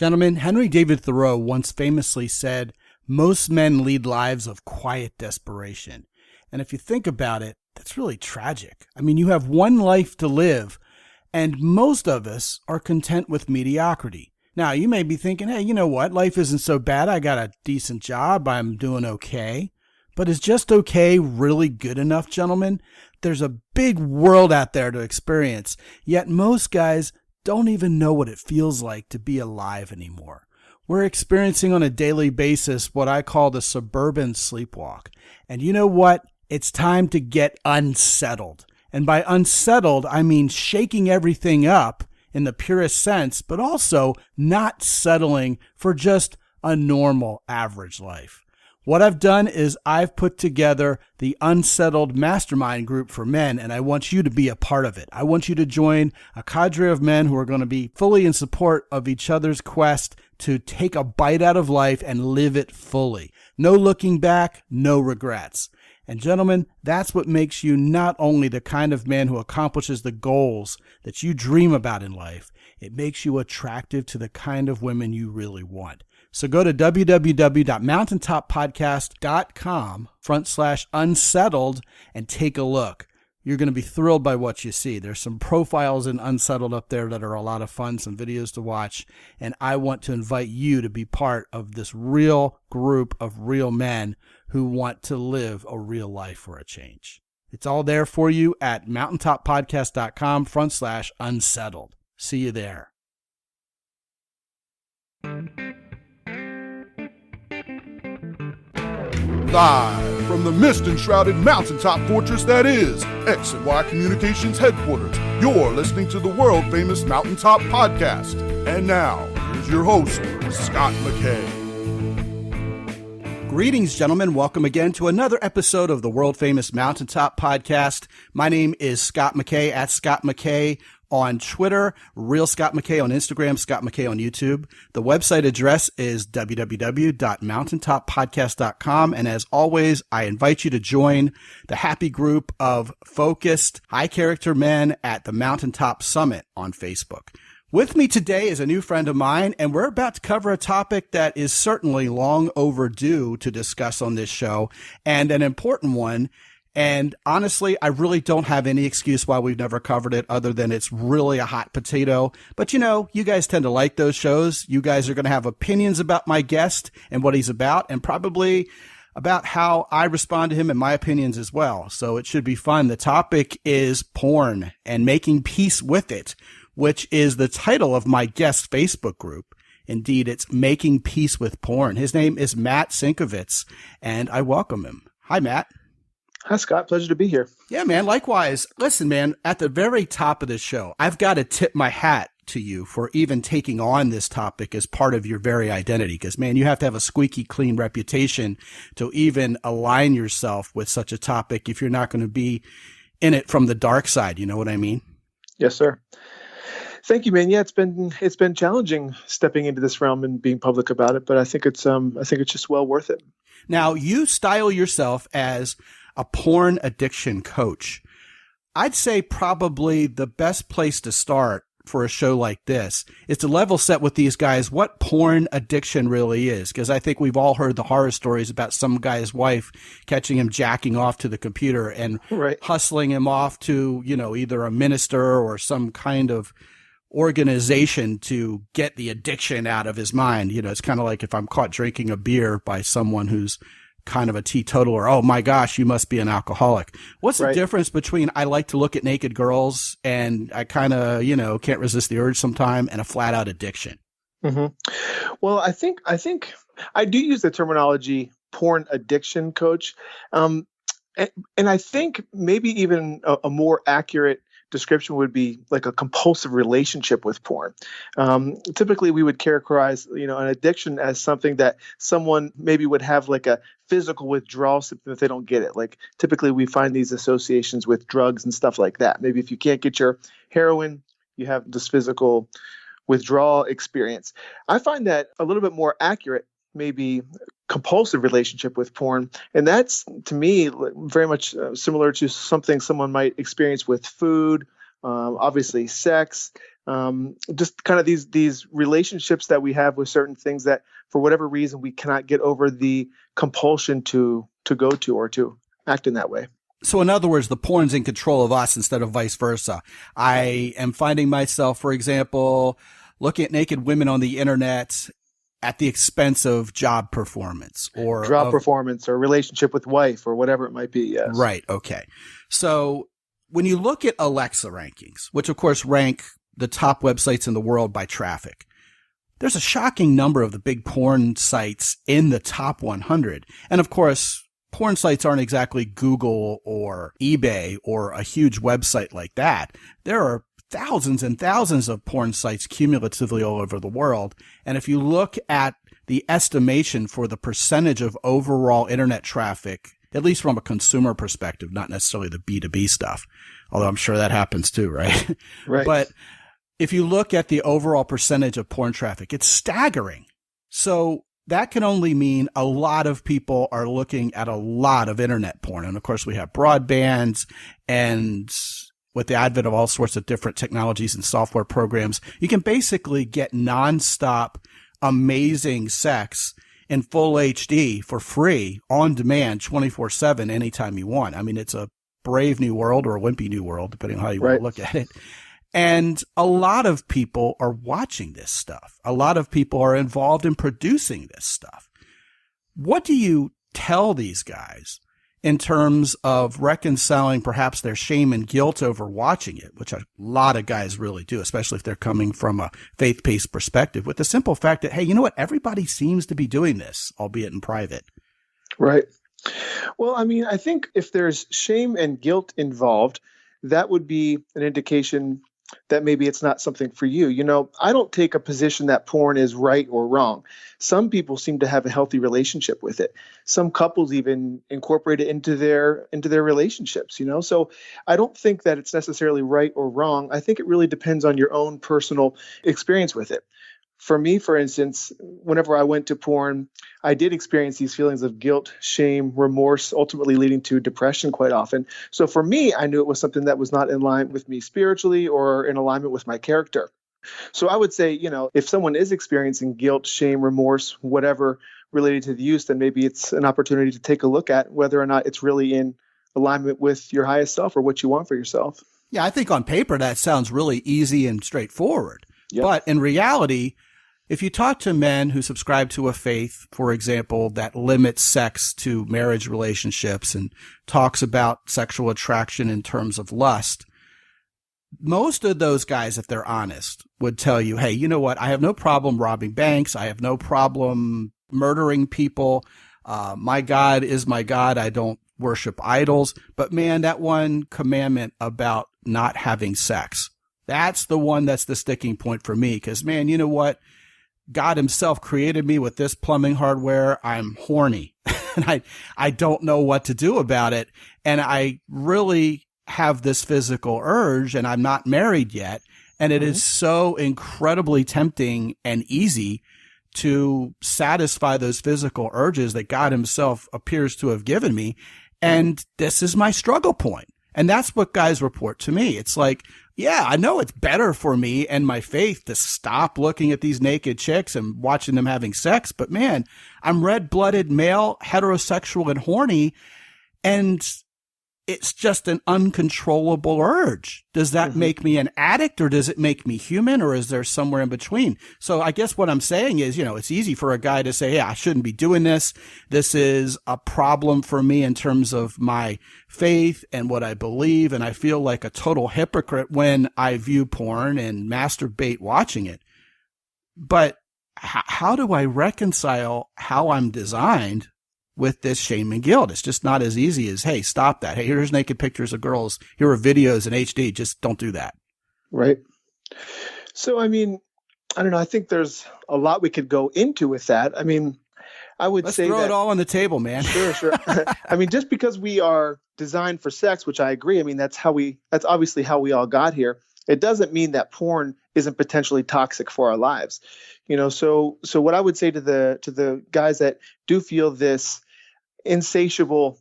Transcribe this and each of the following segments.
Gentlemen, Henry David Thoreau once famously said, "Most men lead lives of quiet desperation." And if you think about it, that's really tragic. I mean, you have one life to live, and most of us are content with mediocrity. Now, you may be thinking, hey, you know what? Life isn't so bad. I got a decent job. I'm doing okay. But is just okay really good enough, gentlemen? There's a big world out there to experience, yet most guys don't even know what it feels like to be alive anymore. We're experiencing on a daily basis what I call the suburban sleepwalk. And you know what? It's time to get unsettled. And by unsettled, I mean shaking everything up in the purest sense, but also not settling for just a normal average life. What I've done is I've put together the Unsettled Mastermind Group for Men, and I want you to be a part of it. I want you to join a cadre of men who are going to be fully in support of each other's quest to take a bite out of life and live it fully. No looking back, no regrets. And gentlemen, that's what makes you not only the kind of man who accomplishes the goals that you dream about in life, it makes you attractive to the kind of women you really want. So go to www.mountaintoppodcast.com/unsettled and take a look. You're going to be thrilled by what you see. There's some profiles in Unsettled up there that are a lot of fun, some videos to watch. And I want to invite you to be part of this real group of real men who want to live a real life for a change. It's all there for you at mountaintoppodcast.com/unsettled. See you there. Live from the mist-enshrouded mountaintop fortress that is X and Y Communications headquarters, you're listening to the world-famous Mountaintop Podcast. And now, here's your host, Scott McKay. Greetings, gentlemen. Welcome again to another episode of the world-famous Mountaintop Podcast. My name is Scott McKay, at Scott McKay on Twitter, Real Scott McKay on Instagram, Scott McKay on YouTube. The website address is www.mountaintoppodcast.com. And as always, I invite you to join the happy group of focused, high-character men at the Mountaintop Summit on Facebook. With me today is a new friend of mine, and we're about to cover a topic that is certainly long overdue to discuss on this show, and an important one. And honestly, I really don't have any excuse why we've never covered it other than it's really a hot potato. But you know, you guys tend to like those shows. You guys are going to have opinions about my guest and what he's about, and probably about how I respond to him and my opinions as well. So it should be fun. The topic is porn and making peace with it, which is the title of my guest Facebook group. Indeed, it's Making Peace with Porn. His name is Matt Sinkovitz, and I welcome him. Hi, Matt. Hi, Scott. Pleasure to be here. Yeah, man. Likewise. Listen, man, at the very top of the show, I've got to tip my hat to you for even taking on this topic as part of your very identity. Because, man, you have to have a squeaky clean reputation to even align yourself with such a topic if you're not going to be in it from the dark side. You know what I mean? Yes, sir. Thank you, man. Yeah, it's been challenging stepping into this realm and being public about it, but I think it's just well worth it. Now, you style yourself as a porn addiction coach. I'd say probably the best place to start for a show like this is to level set with these guys what porn addiction really is. Because I think we've all heard the horror stories about some guy's wife catching him jacking off to the computer and hustling him off to, you know, either a minister or some kind of organization to get the addiction out of his mind. You know, it's kind of like if I'm caught drinking a beer by someone who's kind of a teetotaler, oh my gosh, you must be an alcoholic. What's the difference between I like to look at naked girls and I kind of, you know, can't resist the urge sometime and a flat out addiction? Mm-hmm. Well, I think I do use the terminology porn addiction coach. And I think maybe even a more accurate description would be like a compulsive relationship with porn. Typically, we would characterize, you know, an addiction as something that someone maybe would have like a physical withdrawal symptom if they don't get it. Like typically, we find these associations with drugs and stuff like that. Maybe if you can't get your heroin, you have this physical withdrawal experience. I find that a little bit more accurate, maybe compulsive relationship with porn. And that's, to me, very much similar to something someone might experience with food, obviously sex, just kind of these relationships that we have with certain things that for whatever reason we cannot get over the compulsion to go to or to act in that way. So in other words, the porn's in control of us instead of vice versa. I am finding myself, for example, looking at naked women on the internet at the expense of job performance or performance or relationship with wife or whatever it might be. Yes. Right. Okay. So when you look at Alexa rankings, which of course rank the top websites in the world by traffic, there's a shocking number of the big porn sites in the top 100. And of course, porn sites aren't exactly Google or eBay or a huge website like that. There are thousands and thousands of porn sites cumulatively all over the world. And if you look at the estimation for the percentage of overall internet traffic, at least from a consumer perspective, not necessarily the B2B stuff, although I'm sure that happens too, right? Right. But if you look at the overall percentage of porn traffic, it's staggering. So that can only mean a lot of people are looking at a lot of internet porn. And of course, we have broadbands, and with the advent of all sorts of different technologies and software programs, you can basically get nonstop, amazing sex in full HD for free, on demand, 24/7, anytime you want. I mean, it's a brave new world or a wimpy new world, depending on how you want to look at it. And a lot of people are watching this stuff. A lot of people are involved in producing this stuff. What do you tell these guys in terms of reconciling perhaps their shame and guilt over watching it, which a lot of guys really do, especially if they're coming from a faith-based perspective, with the simple fact that, hey, you know what? Everybody seems to be doing this, albeit in private. Right. Well, I mean, I think if there's shame and guilt involved, that would be an indication that maybe it's not something for you. You know, I don't take a position that porn is right or wrong. Some people seem to have a healthy relationship with it. Some couples even incorporate it into their relationships, you know. So I don't think that it's necessarily right or wrong. I think it really depends on your own personal experience with it. For me, for instance, whenever I went to porn, I did experience these feelings of guilt, shame, remorse, ultimately leading to depression quite often. So for me, I knew it was something that was not in line with me spiritually or in alignment with my character. So I would say, you know, if someone is experiencing guilt, shame, remorse, whatever related to the use, then maybe it's an opportunity to take a look at whether or not it's really in alignment with your highest self or what you want for yourself. Yeah, I think on paper that sounds really easy and straightforward. Yep. But in reality, if you talk to men who subscribe to a faith, for example, that limits sex to marriage relationships and talks about sexual attraction in terms of lust, most of those guys, if they're honest, would tell you, hey, you know what? I have no problem robbing banks. I have no problem murdering people. My God is my God. I don't worship idols. But man, that one commandment about not having sex, that's the one that's the sticking point for me. Because, man, you know what? God himself created me with this plumbing hardware. I'm horny and I don't know what to do about it. And I really have this physical urge, and I'm not married yet. And it is so incredibly tempting and easy to satisfy those physical urges that God himself appears to have given me. And this is my struggle point. And that's what guys report to me. It's like, yeah, I know it's better for me and my faith to stop looking at these naked chicks and watching them having sex. But man, I'm red-blooded male, heterosexual, and horny. And it's just an uncontrollable urge. Does that make me an addict, or does it make me human, or is there somewhere in between? So I guess what I'm saying is, you know, it's easy for a guy to say, yeah, I shouldn't be doing this. This is a problem for me in terms of my faith and what I believe. And I feel like a total hypocrite when I view porn and masturbate watching it. But how do I reconcile how I'm designed with this shame and guilt? It's just not as easy as, hey, stop that. Hey, here's naked pictures of girls. Here are videos in HD. Just don't do that. Right. So, I mean, I don't know. I think there's a lot we could go into with that. I mean, I would Let's say throw that, it all on the table, man. Sure. I mean, just because we are designed for sex, which I agree. I mean, that's obviously how we all got here. It doesn't mean that porn isn't potentially toxic for our lives. You know, so what I would say to the guys that do feel this insatiable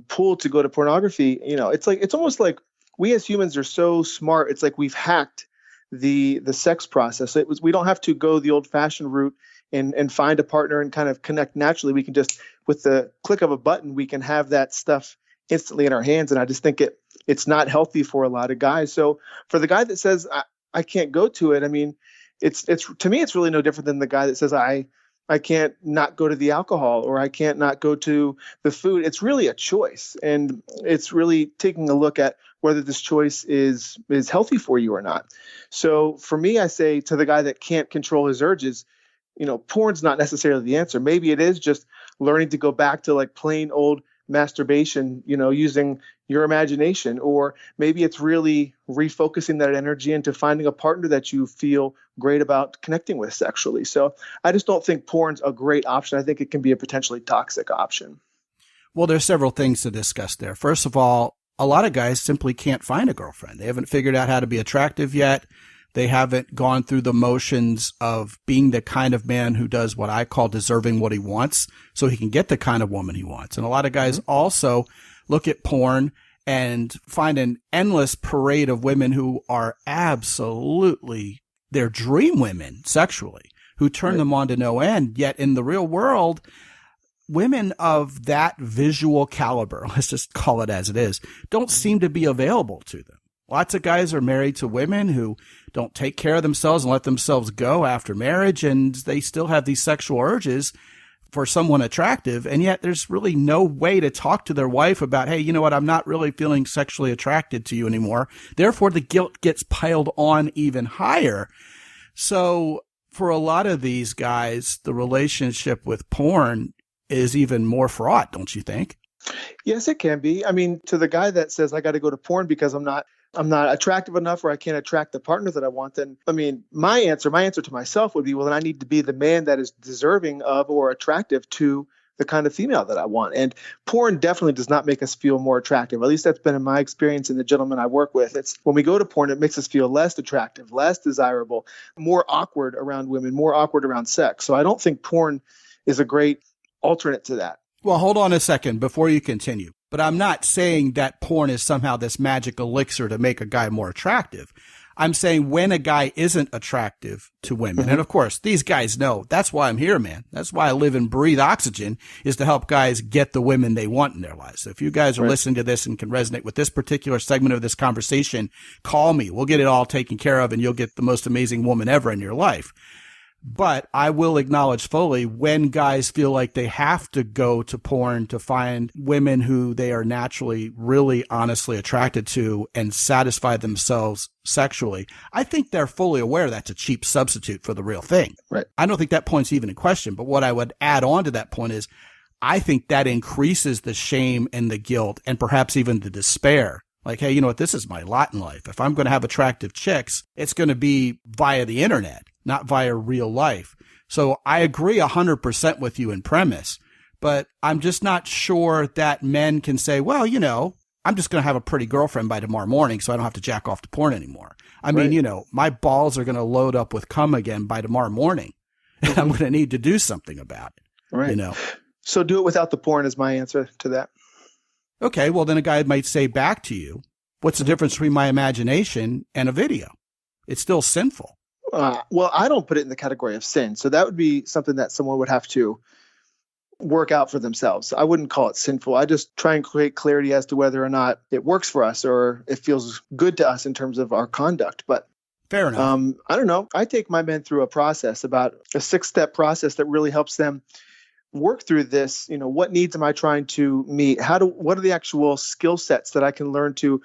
pull to go to pornography, you know, it's almost like we as humans are so smart. It's like we've hacked the sex process. We don't have to go the old fashioned route and find a partner and kind of connect naturally. We can just, with the click of a button, we can have that stuff instantly in our hands. And I just think it's not healthy for a lot of guys. So for the guy that says I can't go to it, I mean, it's to me, it's really no different than the guy that says I can't not go to the alcohol, or I can't not go to the food. It's really a choice. And it's really taking a look at whether this choice is healthy for you or not. So for me, I say to the guy that can't control his urges, porn's not necessarily the answer. Maybe it is just learning to go back to like plain old masturbation, using your imagination, or maybe it's really refocusing that energy into finding a partner that you feel great about connecting with sexually. So I just don't think porn's a great option. I think it can be a potentially toxic option. Well, there's several things to discuss there. First of all, a lot of guys simply can't find a girlfriend. They haven't figured out how to be attractive yet. They haven't gone through the motions of being the kind of man who does what I call deserving what he wants, so he can get the kind of woman he wants. And a lot of guys also look at porn and find an endless parade of women who are absolutely their dream women sexually, who turn them on to no end. Yet in the real world, women of that visual caliber, let's just call it as it is, don't seem to be available to them. Lots of guys are married to women who don't take care of themselves and let themselves go after marriage, and they still have these sexual urges for someone attractive, and yet there's really no way to talk to their wife about, hey, you know what, I'm not really feeling sexually attracted to you anymore. Therefore, the guilt gets piled on even higher. So for a lot of these guys, the relationship with porn is even more fraught, don't you think? Yes, it can be. I mean, to the guy that says, I got to go to porn because I'm not attractive enough, or I can't attract the partner that I want, then, I mean, my answer to myself would be, well, then I need to be the man that is deserving of or attractive to the kind of female that I want. And porn definitely does not make us feel more attractive. At least that's been in my experience in the gentlemen I work with. It's when we go to porn, it makes us feel less attractive, less desirable, more awkward around women, more awkward around sex. So I don't think porn is a great alternate to that. Well, hold on a second before you continue. But I'm not saying that porn is somehow this magic elixir to make a guy more attractive. I'm saying when a guy isn't attractive to women, and of course, these guys know, that's why I'm here, man. That's why I live and breathe oxygen, is to help guys get the women they want in their lives. So if you guys are listening to this and can resonate with this particular segment of this conversation, call me. We'll get it all taken care of, and you'll get the most amazing woman ever in your life. But I will acknowledge fully when guys feel like they have to go to porn to find women who they are naturally really honestly attracted to and satisfy themselves sexually, I think they're fully aware that's a cheap substitute for the real thing. Right. I don't think that point's even in question. But what I would add on to that point is I think that increases the shame and the guilt and perhaps even the despair. Like, hey, you know what? This is my lot in life. If I'm going to have attractive chicks, it's going to be via the internet, not via real life. So I agree 100% with you in premise, but I'm just not sure that men can say, well, you know, I'm just going to have a pretty girlfriend by tomorrow morning so I don't have to jack off to porn anymore. I mean, you know, my balls are going to load up with cum again by tomorrow morning, and I'm going to need to do something about it. Right. You know? So do it without the porn is my answer to that. Okay, well, then a guy might say back to you, what's the difference between my imagination and a video? It's still sinful. Well, I don't put it in the category of sin. So that would be something that someone would have to work out for themselves. I wouldn't call it sinful. I just try and create clarity as to whether or not it works for us or it feels good to us in terms of our conduct. But fair enough. I don't know. I take my men through a process, about a 6-step process that really helps them work through this. You know, what needs am I trying to meet? What are the actual skill sets that I can learn to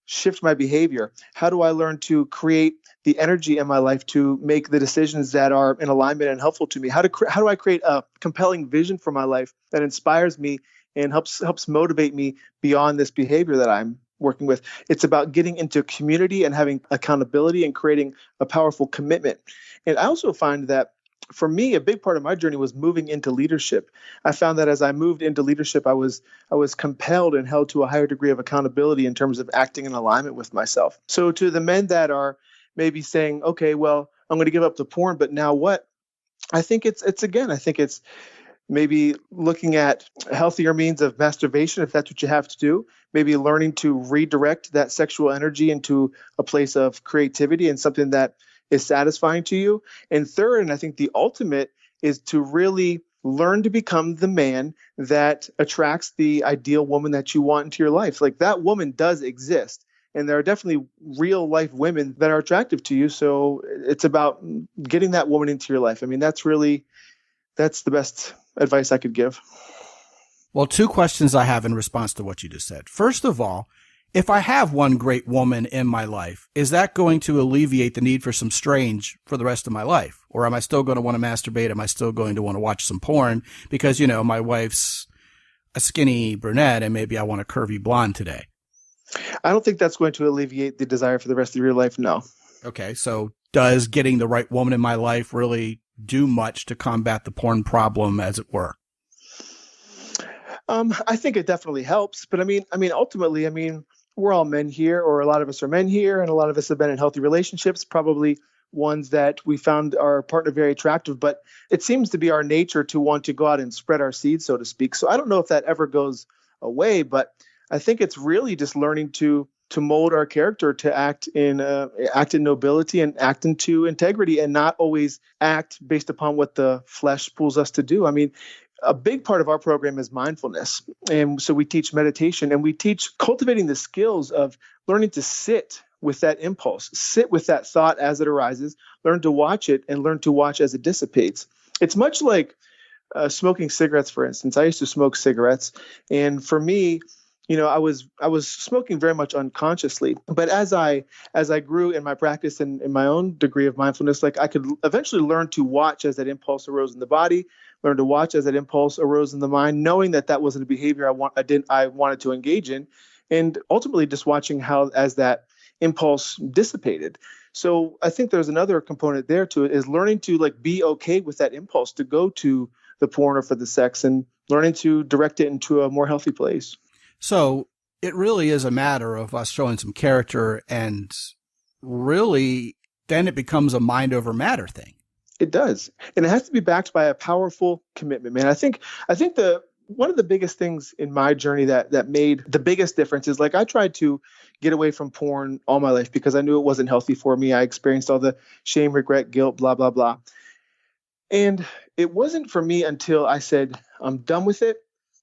shift my behavior? How do I learn to create the energy in my life to make the decisions that are in alignment and helpful to me? How do I create a compelling vision for my life that inspires me and helps motivate me beyond this behavior that I'm working with? It's about getting into community and having accountability and creating a powerful commitment. And I also find that for me, a big part of my journey was moving into leadership. I found that as I moved into leadership, I was compelled and held to a higher degree of accountability in terms of acting in alignment with myself. So to the men that are maybe saying, okay, well, I'm going to give up the porn, but now what? I think it's maybe looking at healthier means of masturbation, if that's what you have to do, maybe learning to redirect that sexual energy into a place of creativity and something that is satisfying to you. And third, and I think the ultimate, is to really learn to become the man that attracts the ideal woman that you want into your life. Like, that woman does exist. And there are definitely real life women that are attractive to you. So it's about getting that woman into your life. I mean, that's the best advice I could give. Well, two questions I have in response to what you just said. First of all, if I have one great woman in my life, is that going to alleviate the need for some strange for the rest of my life? Or am I still going to want to masturbate? Am I still going to want to watch some porn? Because, my wife's a skinny brunette and maybe I want a curvy blonde today. I don't think that's going to alleviate the desire for the rest of your life, no. Okay, so does getting the right woman in my life really do much to combat the porn problem, as it were? I think it definitely helps. But ultimately, we're all men here, or a lot of us are men here, and a lot of us have been in healthy relationships, probably ones that we found our partner very attractive. But it seems to be our nature to want to go out and spread our seed, so to speak. So I don't know if that ever goes away, but I think it's really just learning to mold our character to act in nobility and act into integrity, and not always act based upon what the flesh pulls us to do. I mean, a big part of our program is mindfulness. And so we teach meditation, and we teach cultivating the skills of learning to sit with that impulse, sit with that thought as it arises, learn to watch it, and learn to watch as it dissipates. It's much like smoking cigarettes, for instance. I used to smoke cigarettes, and for me, I was smoking very much unconsciously. But as I grew in my practice and in my own degree of mindfulness, like, I could eventually learn to watch as that impulse arose in the body, learn to watch as that impulse arose in the mind, knowing that that wasn't a behavior I wanted to engage in, and ultimately just watching how as that impulse dissipated. So I think there's another component there to it, is learning to be okay with that impulse to go to the porn or for the sex, and learning to direct it into a more healthy place. So it really is a matter of us showing some character, and really then it becomes a mind over matter thing. It does. And it has to be backed by a powerful commitment, man. I think one of the biggest things in my journey that made the biggest difference is, I tried to get away from porn all my life because I knew it wasn't healthy for me. I experienced all the shame, regret, guilt, blah, blah, blah. And it wasn't for me until I said, I'm done with it.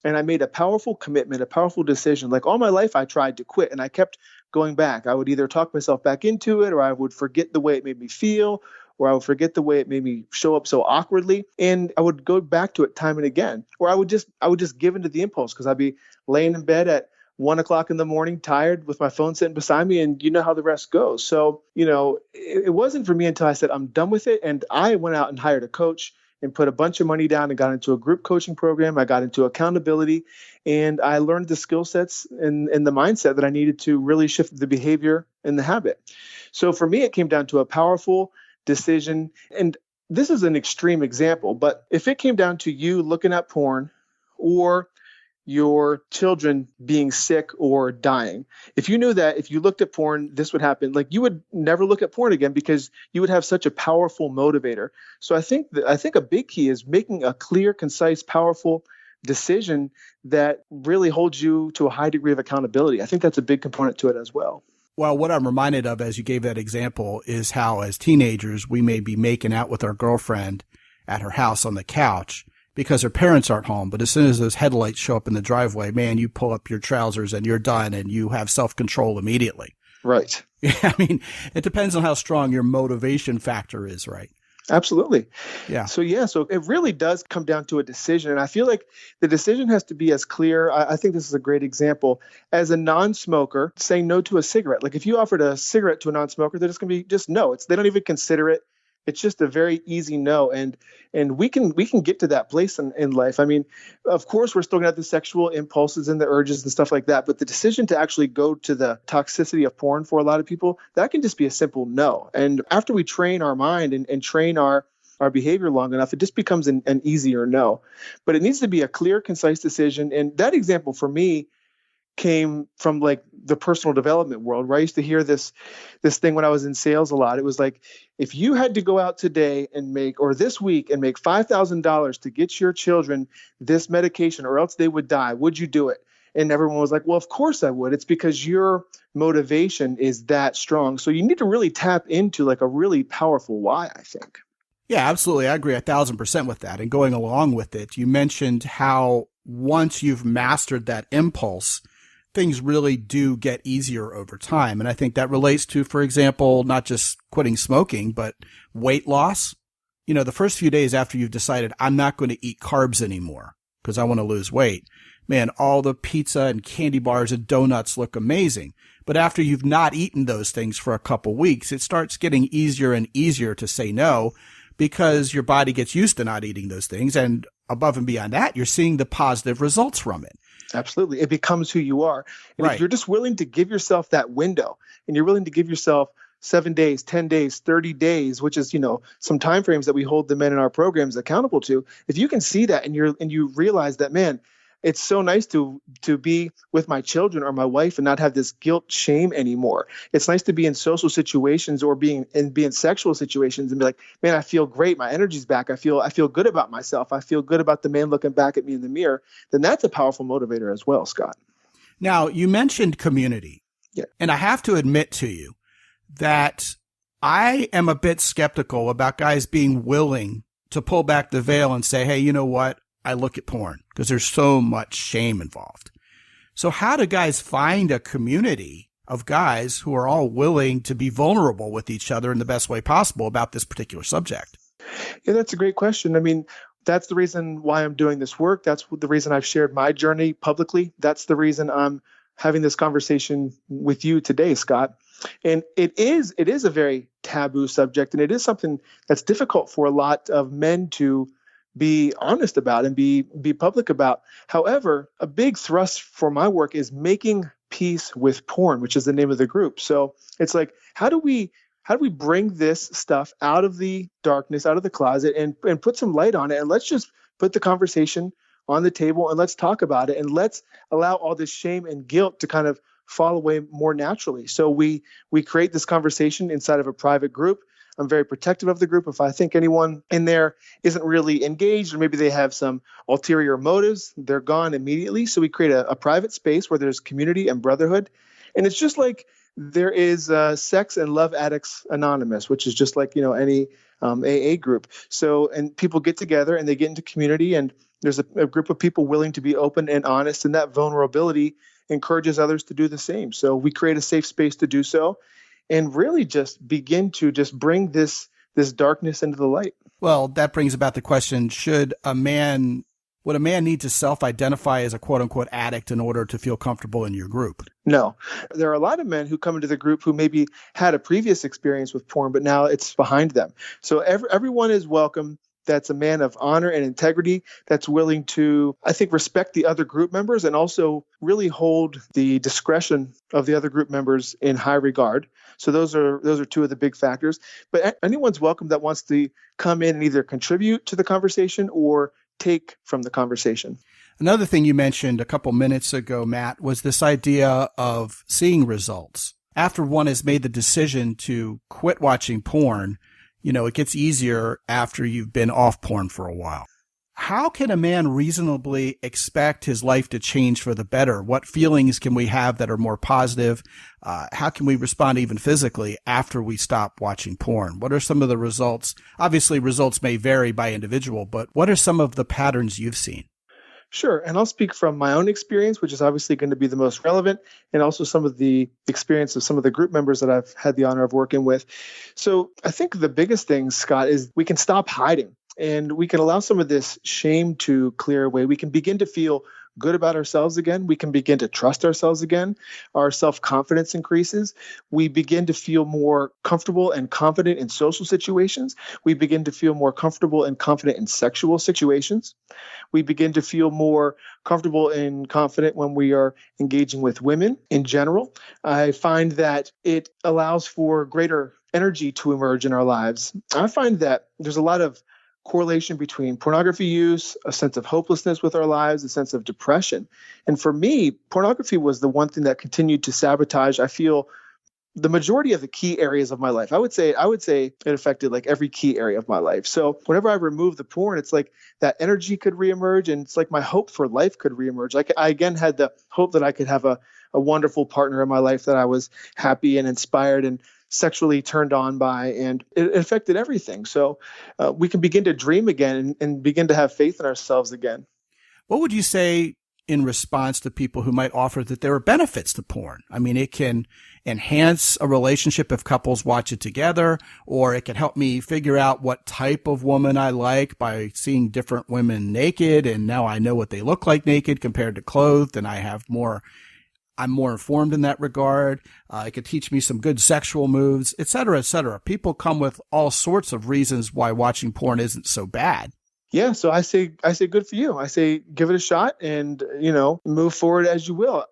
And I made a powerful commitment, a powerful decision. All my life, I tried to quit, and I kept going back. I would either talk myself back into it, or I would forget the way it made me feel, or I would forget the way it made me show up so awkwardly. And I would go back to it time and again, or I would just give into the impulse, because I'd be laying in bed at 1 o'clock in the morning, tired, with my phone sitting beside me, and you know how the rest goes. So, it wasn't for me until I said, I'm done with it. And I went out and hired a coach and put a bunch of money down and got into a group coaching program. I got into accountability, and I learned the skill sets and the mindset that I needed to really shift the behavior and the habit. So for me, it came down to a powerful decision. And this is an extreme example, but if it came down to you looking at porn, or your children being sick or dying, if you knew that if you looked at porn, this would happen, you would never look at porn again, because you would have such a powerful motivator. So I think a big key is making a clear, concise, powerful decision that really holds you to a high degree of accountability. I think that's a big component to it as well. Well, what I'm reminded of as you gave that example is how, as teenagers, we may be making out with our girlfriend at her house on the couch because her parents aren't home. But as soon as those headlights show up in the driveway, man, you pull up your trousers and you're done, and you have self-control immediately. Right. Yeah, it depends on how strong your motivation factor is, right? Absolutely. Yeah. So it really does come down to a decision. And I feel like the decision has to be as clear. I think this is a great example. As a non-smoker, saying no to a cigarette. If you offered a cigarette to a non-smoker, they're just going to be just no. They don't even consider it. It's just a very easy no. And we can get to that place in life. Of course, we're still going to have the sexual impulses and the urges and stuff like that. But the decision to actually go to the toxicity of porn for a lot of people, that can just be a simple no. And after we train our mind and train our behavior long enough, it just becomes an easier no. But it needs to be a clear, concise decision. And that example for me came from like the personal development world, where I used to hear this thing when I was in sales a lot. It was like, if you had to go out today and make, or this week and make $5,000 to get your children this medication or else they would die, would you do it? And everyone was like, well, of course I would. It's because your motivation is that strong. So you need to really tap into like a really powerful why, I think. Yeah, absolutely. I agree 1,000% with that. And going along with it, you mentioned how once you've mastered that impulse, things really do get easier over time. And I think that relates to, for example, not just quitting smoking, but weight loss. You know, the first few days after you've decided, I'm not going to eat carbs anymore because I want to lose weight, man, all the pizza and candy bars and donuts look amazing. But after you've not eaten those things for a couple weeks, it starts getting easier and easier to say no because your body gets used to not eating those things. And above and beyond that, you're seeing the positive results from it. Absolutely. It becomes who you are. And Right. if you're just willing to give yourself that window, and you're willing to give yourself 7 days, 10 days, 30 days, which is, some timeframes that we hold the men in our programs accountable to. If you can see that and you realize that, man, it's so nice to be with my children or my wife and not have this guilt, shame anymore. It's nice to be in social situations or be in sexual situations and be like, man, I feel great. My energy's back. I feel good about myself. I feel good about the man looking back at me in the mirror. Then that's a powerful motivator as well, Scott. Now, you mentioned community. Yeah. And I have to admit to you that I am a bit skeptical about guys being willing to pull back the veil and say, hey, you know what? I look at porn, because there's so much shame involved. So how do guys find a community of guys who are all willing to be vulnerable with each other in the best way possible about this particular subject? Yeah, that's a great question. I mean, that's the reason why I'm doing this work. That's the reason I've shared my journey publicly. That's the reason I'm having this conversation with you today, Scott. And it is a very taboo subject, and it is something that's difficult for a lot of men to be honest about and be public about. However, a big thrust for my work is making peace with porn, which is the name of the group. So it's like, how do we bring this stuff out of the darkness, out of the closet, and put some light on it? And let's just put the conversation on the table and let's talk about it. And let's allow all this shame and guilt to kind of fall away more naturally. So we create this conversation inside of a private group. I'm very protective of the group. If I think anyone in there isn't really engaged, or maybe they have some ulterior motives, they're gone immediately. So we create a private space where there's community and brotherhood. And it's just like there is Sex and Love Addicts Anonymous, which is just like, any AA group. So, and people get together and they get into community, and there's a group of people willing to be open and honest, and that vulnerability encourages others to do the same. So we create a safe space to do so, and really just begin to just bring this darkness into the light. Well, that brings about the question, would a man need to self-identify as a quote-unquote addict in order to feel comfortable in your group? No. There are a lot of men who come into the group who maybe had a previous experience with porn, but now it's behind them. So everyone is welcome. That's a man of honor and integrity, that's willing to, I think, respect the other group members and also really hold the discretion of the other group members in high regard. So those are two of the big factors. But anyone's welcome that wants to come in and either contribute to the conversation or take from the conversation. Another thing you mentioned a couple minutes ago, Matt, was this idea of seeing results. After one has made the decision to quit watching porn, it gets easier after you've been off porn for a while. How can a man reasonably expect his life to change for the better? What feelings can we have that are more positive? How can we respond even physically after we stop watching porn? What are some of the results? Obviously, results may vary by individual, but what are some of the patterns you've seen? Sure. And I'll speak from my own experience, which is obviously going to be the most relevant, and also some of the experience of some of the group members that I've had the honor of working with. So I think the biggest thing, Scott, is we can stop hiding and we can allow some of this shame to clear away. We can begin to feel good about ourselves again. We can begin to trust ourselves again. Our self-confidence increases. We begin to feel more comfortable and confident in social situations. We begin to feel more comfortable and confident in sexual situations. We begin to feel more comfortable and confident when we are engaging with women in general. I find that it allows for greater energy to emerge in our lives. I find that there's a lot of correlation between pornography use, a sense of hopelessness with our lives, a sense of depression. And for me, pornography was the one thing that continued to sabotage, I feel, the majority of the key areas of my life. I would say it affected like every key area of my life. So whenever I removed the porn, it's like that energy could reemerge, and it's like my hope for life could reemerge. Like I again had the hope that I could have a wonderful partner in my life that I was happy and inspired and sexually turned on by, and it affected everything. So we can begin to dream again and begin to have faith in ourselves again. What would you say in response to people who might offer that there are benefits to porn? I mean, it can enhance a relationship if couples watch it together, or it can help me figure out what type of woman I like by seeing different women naked, and now I know what they look like naked compared to clothed, and I'm more informed in that regard. It could teach me some good sexual moves, et cetera, et cetera. People come with all sorts of reasons why watching porn isn't so bad. Yeah, so I say good for you. I say give it a shot and, move forward as you will.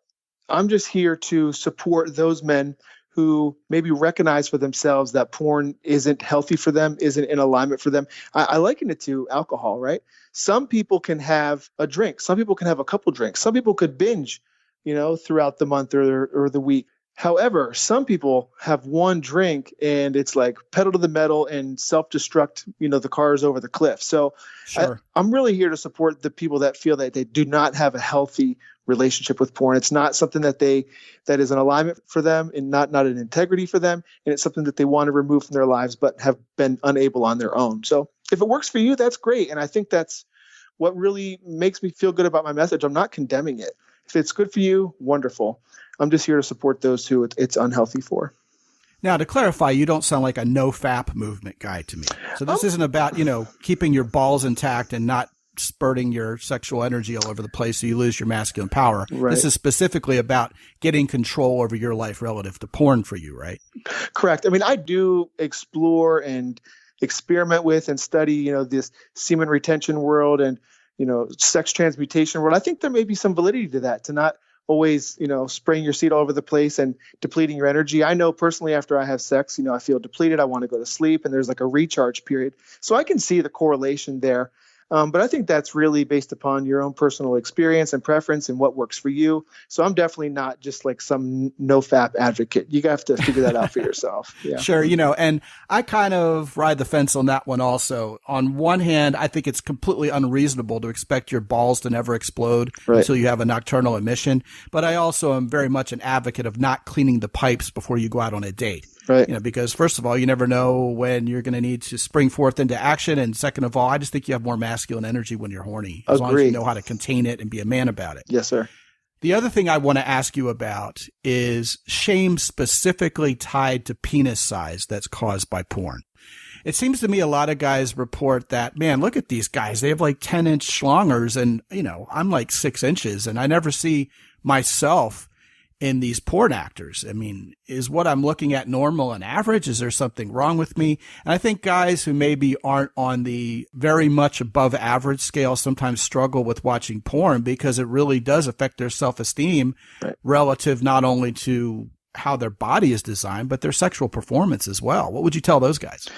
I'm just here to support those men who maybe recognize for themselves that porn isn't healthy for them, isn't in alignment for them. I liken it to alcohol, right? Some people can have a drink. Some people can have a couple drinks. Some people could binge, throughout the month or the week. However, some people have one drink and it's like pedal to the metal and self-destruct, the cars over the cliff. So sure. I'm really here to support the people that feel that they do not have a healthy relationship with porn. It's not something that is an alignment for them and not an integrity for them. And it's something that they want to remove from their lives, but have been unable on their own. So if it works for you, that's great. And I think that's what really makes me feel good about my message. I'm not condemning it. If it's good for you, wonderful. I'm just here to support those who it's unhealthy for. Now, to clarify, you don't sound like a no-fap movement guy to me. So this isn't about, keeping your balls intact and not spurting your sexual energy all over the place so you lose your masculine power. Right. This is specifically about getting control over your life relative to porn for you, right? Correct. I mean, I do explore and experiment with and study, this semen retention world and, sex transmutation world. I think there may be some validity to that, to not always, spraying your seed all over the place and depleting your energy. I know personally after I have sex, I feel depleted. I want to go to sleep and there's like a recharge period. So I can see the correlation there. But I think that's really based upon your own personal experience and preference and what works for you. So I'm definitely not just like some no-fap advocate. You have to figure that out for yourself. Yeah. Sure. And I kind of ride the fence on that one also. On one hand, I think it's completely unreasonable to expect your balls to never explode until you have a nocturnal emission. But I also am very much an advocate of not cleaning the pipes before you go out on a date. Right. Because first of all, you never know when you're going to need to spring forth into action. And second of all, I just think you have more masculine energy when you're horny, as long as you know how to contain it and be a man about it. Yes, sir. The other thing I want to ask you about is shame specifically tied to penis size that's caused by porn. It seems to me a lot of guys report that, man, look at these guys. They have like 10-inch schlongers and, I'm like 6 inches and I never see myself in these porn actors. I mean, is what I'm looking at normal and average? Is there something wrong with me? And I think guys who maybe aren't on the very much above average scale sometimes struggle with watching porn because it really does affect their self-esteem relative not only to how their body is designed, but their sexual performance as well. What would you tell those guys?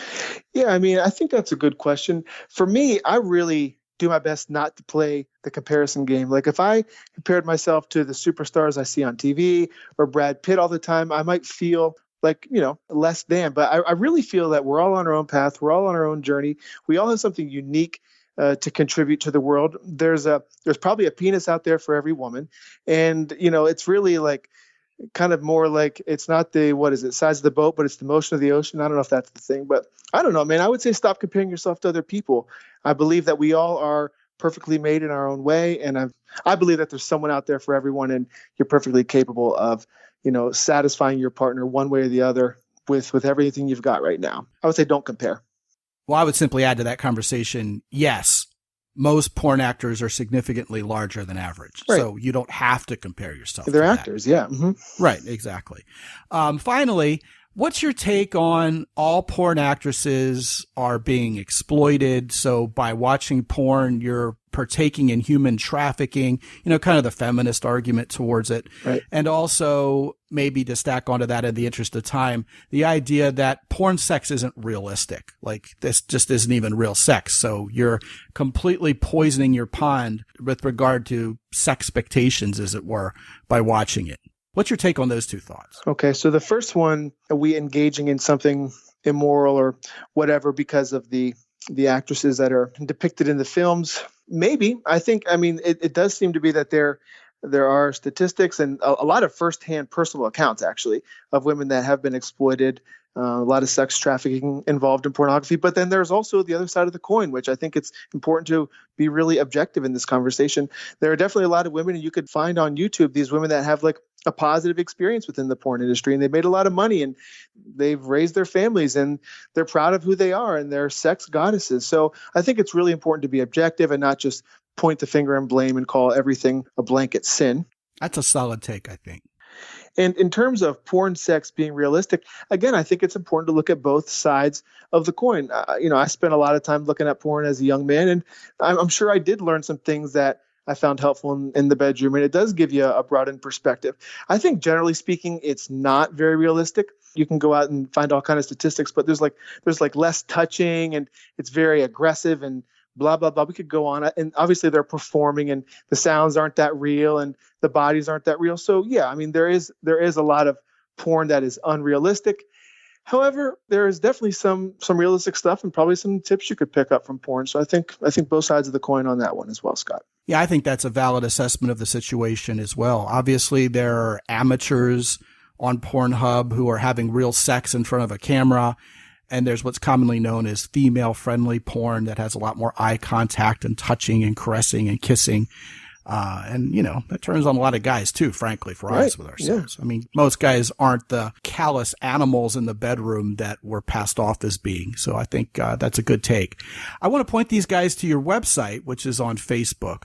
Yeah, I mean, I think that's a good question. For me, I really do my best not to play the comparison game. Like if I compared myself to the superstars I see on TV or Brad Pitt all the time, I might feel like, less than. But I really feel that we're all on our own path. We're all on our own journey. We all have something unique to contribute to the world. There's probably a penis out there for every woman. And, it's really like kind of more like it's not the, size of the boat, but it's the motion of the ocean. I don't know if that's the thing, but I don't know, man. I would say stop comparing yourself to other people. I believe that we all are perfectly made in our own way. And I believe that there's someone out there for everyone and you're perfectly capable of, satisfying your partner one way or the other with everything you've got right now. I would say don't compare. Well, I would simply add to that conversation, yes, most porn actors are significantly larger than average. Right. So you don't have to compare yourself. They're actors. Yeah. Mm-hmm. Right. Exactly. Finally, what's your take on all porn actresses are being exploited? So by watching porn, you're partaking in human trafficking, kind of the feminist argument towards it. Right. And also maybe to stack onto that in the interest of time, the idea that porn sex isn't realistic. Like this just isn't even real sex. So you're completely poisoning your pond with regard to sex expectations, as it were, by watching it. What's your take on those two thoughts? Okay, so the first one, are we engaging in something immoral or whatever because of the actresses that are depicted in the films? Maybe. It does seem to be that there are statistics and a lot of firsthand personal accounts, actually, of women that have been exploited, a lot of sex trafficking involved in pornography. But then there's also the other side of the coin, which I think it's important to be really objective in this conversation. There are definitely a lot of women, and you could find on YouTube these women that have like a positive experience within the porn industry, and they've made a lot of money, and they've raised their families, and they're proud of who they are, and they're sex goddesses. So I think it's really important to be objective and not just point the finger and blame and call everything a blanket sin. That's a solid take, I think. And in terms of porn sex being realistic, again, I think it's important to look at both sides of the coin. I spent a lot of time looking at porn as a young man, and I'm sure I did learn some things that I found helpful in the bedroom, and it does give you a broadened perspective. I think generally speaking, it's not very realistic. You can go out and find all kinds of statistics, but there's less touching, and it's very aggressive and blah, blah, blah. We could go on. And obviously they're performing, and the sounds aren't that real, and the bodies aren't that real. So yeah, there is a lot of porn that is unrealistic. However, there is definitely some realistic stuff and probably some tips you could pick up from porn. So I think both sides of the coin on that one as well, Scott. Yeah, I think that's a valid assessment of the situation as well. Obviously, there are amateurs on Pornhub who are having real sex in front of a camera. And there's what's commonly known as female-friendly porn that has a lot more eye contact and touching and caressing and kissing. That turns on a lot of guys too, frankly, if we're honest with ourselves. Yeah. Most guys aren't the callous animals in the bedroom that we're passed off as being. So I think that's a good take. I want to point these guys to your website, which is on Facebook,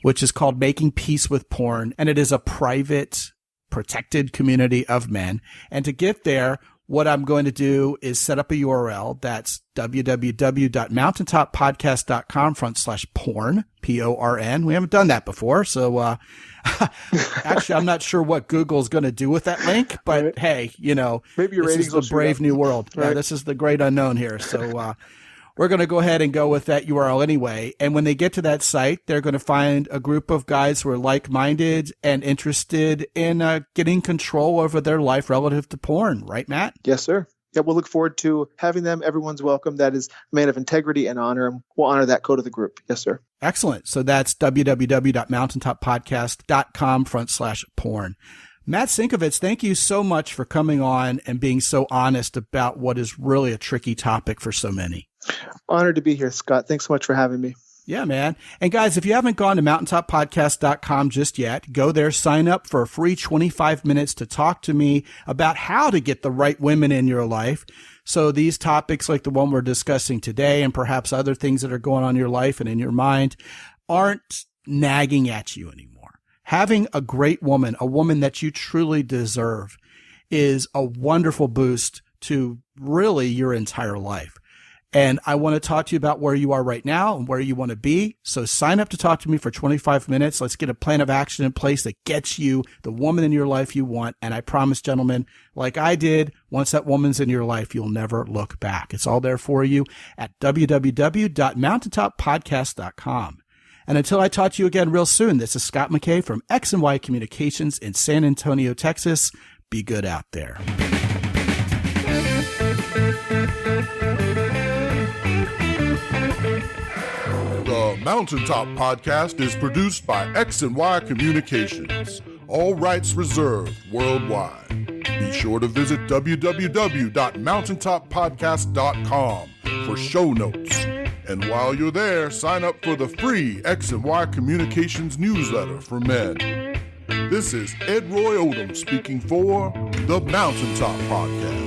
which is called Making Peace with Porn. And it is a private, protected community of men. And to get there, what I'm going to do is set up a URL. That's www.mountaintoppodcast.com/porn, PORN. We haven't done that before. So, actually, I'm not sure what Google's going to do with that link, but right. Hey, maybe your this ratings is the brave new world. Right. Yeah, this is the great unknown here. So, we're going to go ahead and go with that URL anyway. And when they get to that site, they're going to find a group of guys who are like-minded and interested in getting control over their life relative to porn. Right, Matt? Yes, sir. Yeah, we'll look forward to having them. Everyone's welcome. That is a man of integrity and honor. And we'll honor that code of the group. Yes, sir. Excellent. So that's www.mountaintoppodcast.com/porn. Matt Sinkovitz, thank you so much for coming on and being so honest about what is really a tricky topic for so many. Honored to be here, Scott. Thanks so much for having me. Yeah, man. And guys, if you haven't gone to mountaintoppodcast.com just yet, go there, sign up for a free 25 minutes to talk to me about how to get the right women in your life. So these topics like the one we're discussing today and perhaps other things that are going on in your life and in your mind aren't nagging at you anymore. Having a great woman, a woman that you truly deserve, is a wonderful boost to really your entire life. And I want to talk to you about where you are right now and where you want to be. So sign up to talk to me for 25 minutes. Let's get a plan of action in place that gets you the woman in your life you want. And I promise, gentlemen, like I did, once that woman's in your life, you'll never look back. It's all there for you at www.mountaintoppodcast.com. And until I talk to you again real soon, this is Scott McKay from X&Y Communications in San Antonio, Texas. Be good out there. The Mountaintop Podcast is produced by X&Y Communications. All rights reserved worldwide. Be sure to visit www.mountaintoppodcast.com for show notes. And while you're there, sign up for the free X&Y Communications newsletter for men. This is Ed Roy Odom speaking for the Mountaintop Podcast.